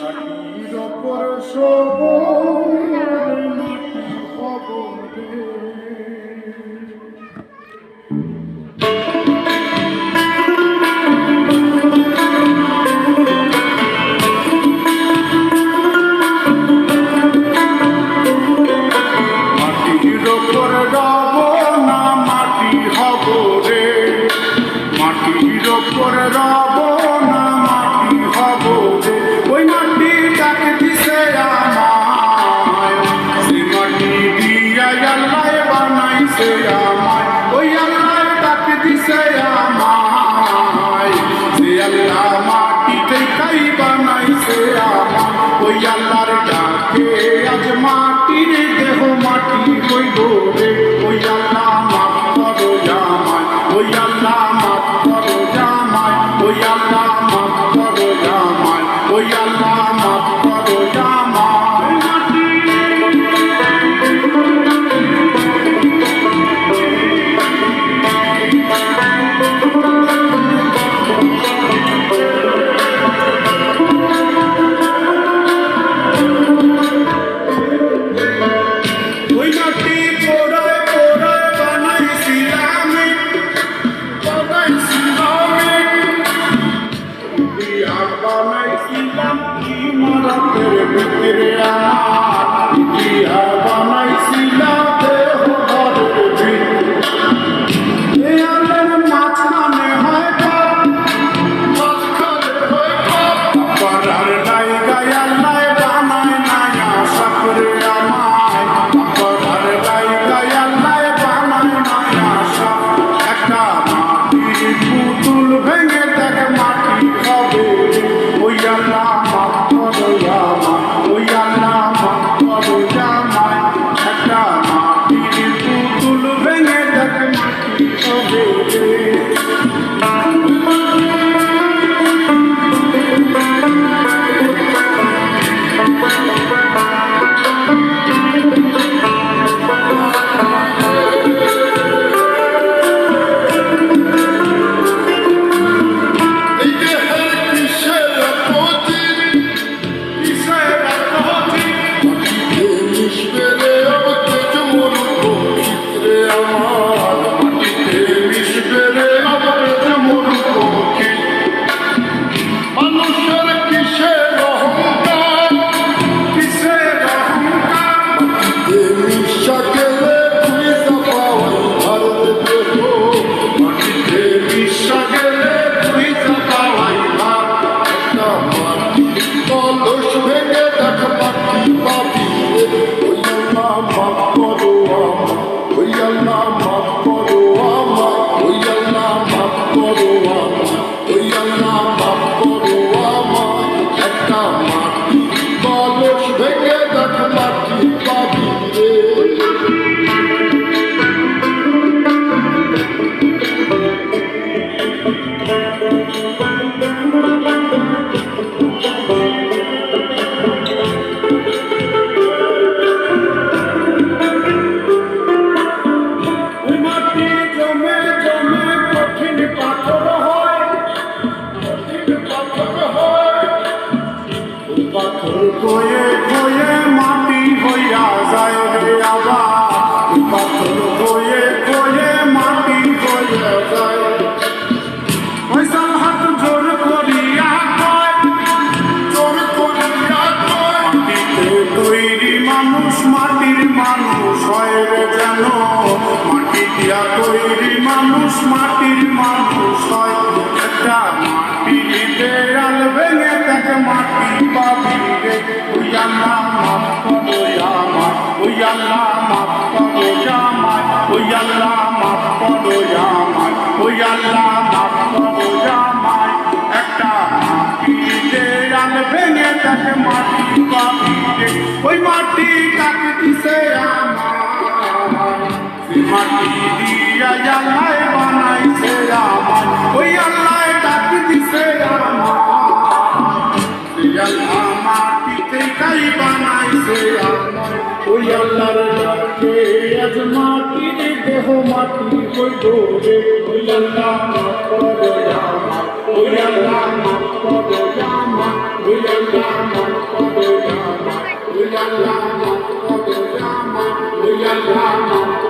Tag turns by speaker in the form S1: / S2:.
S1: মাটির ওপর সবুজ মাটি খবরে মাটির ওপর রব না মাটি হব রে, মাটির ওপর রব না মাটি হব রে। ওই মাটি ডাক দিছে আমায়, সে মাটি দিয়া আল্লাহ বানাইছে আমায়। ওই আল্লাহ ডাক দিছে আমায়, সে আল্লাহ মাটি থেকেই বানাইছে আমায়। ওই আল্লাহর ডাকে আজ মাটির দেহ মাটি হইল রে। ওই আল্লাহ মাফ করো আমায়, ওই আল্লাহ মাফ করো আমায়, ওই আল্লাহ মাফ করো আমায়, ওই আল্লাহ মাফ করো আমায়। মাটি ওই মাটি পোড়ায় পোড়ায় বানাইছিলাম, দিয়া বানাইছিলাম ইমারতের ভিতরে আমার, দিয়া বানাইছিলাম দেহ ঘরের ভিতরে। এ আলের মাঝখানে হয় পাপ, মাঝখানে হয় পাপ, পাড়ার লাইগায় আল্লাহ বানায় নাই আশা করে আমায়, পাড়ার লাইগায় আল্লাহ বানায় নাই আশা। একটা মাটির পুতুল ভেঙে দেখ মাটি হবে, ওই আল্লাহ মাফ করো আমায়, ওই আল্লাহ মাফ করো আমায়। একটা মাটির পুতুল ভেঙে দেখ মাটি হবে রে। কয়ে কয়ে মাটি হইয়া যায় রে আবার, পাথর কয়ে কয়ে মাটি হইয়া যায়। পয়সার হাত জোর করিয়া কয়, জোর করিয়া কয়, মাটিতে তৈরি মানুষ মাটির মানুষ হয় রে যেন, মাটি দিয়া তৈরি মানুষ মাটির মানুষ হয়। একটা মাটির দেয়াল ভেঙে দেখ মাটি পাবি রে। ওই আল্লাহ মাফ করো আমায়, ওই আল্লাহ মাফ করো আমায়, ওই আল্লাহ মাফ করো আমায়, ওই আল্লাহ মাফ করো আমায়। একটা মাটির দেয়াল ভেঙে দেখ মাটি পাবি রে। ওই মাটি ডাক দিছে আমায়, সে মাটি দিয়া আল্লাহ বানাইছে আমায়। ওই আল্লাহ ডাক দিছে আমায়, সে আল্লাহ মাটি থেকেই বানাইছে আমায়। ওই আল্লাহর ডাকে আজ মাটির দেহ মাটি হইল রে। ওই আল্লাহ মাফ করো আমায়, ওই আল্লাহ মাফ করো আমায়, ওই আল্লাহ মাফ জামান, ওদের জামান, লইয়া জামান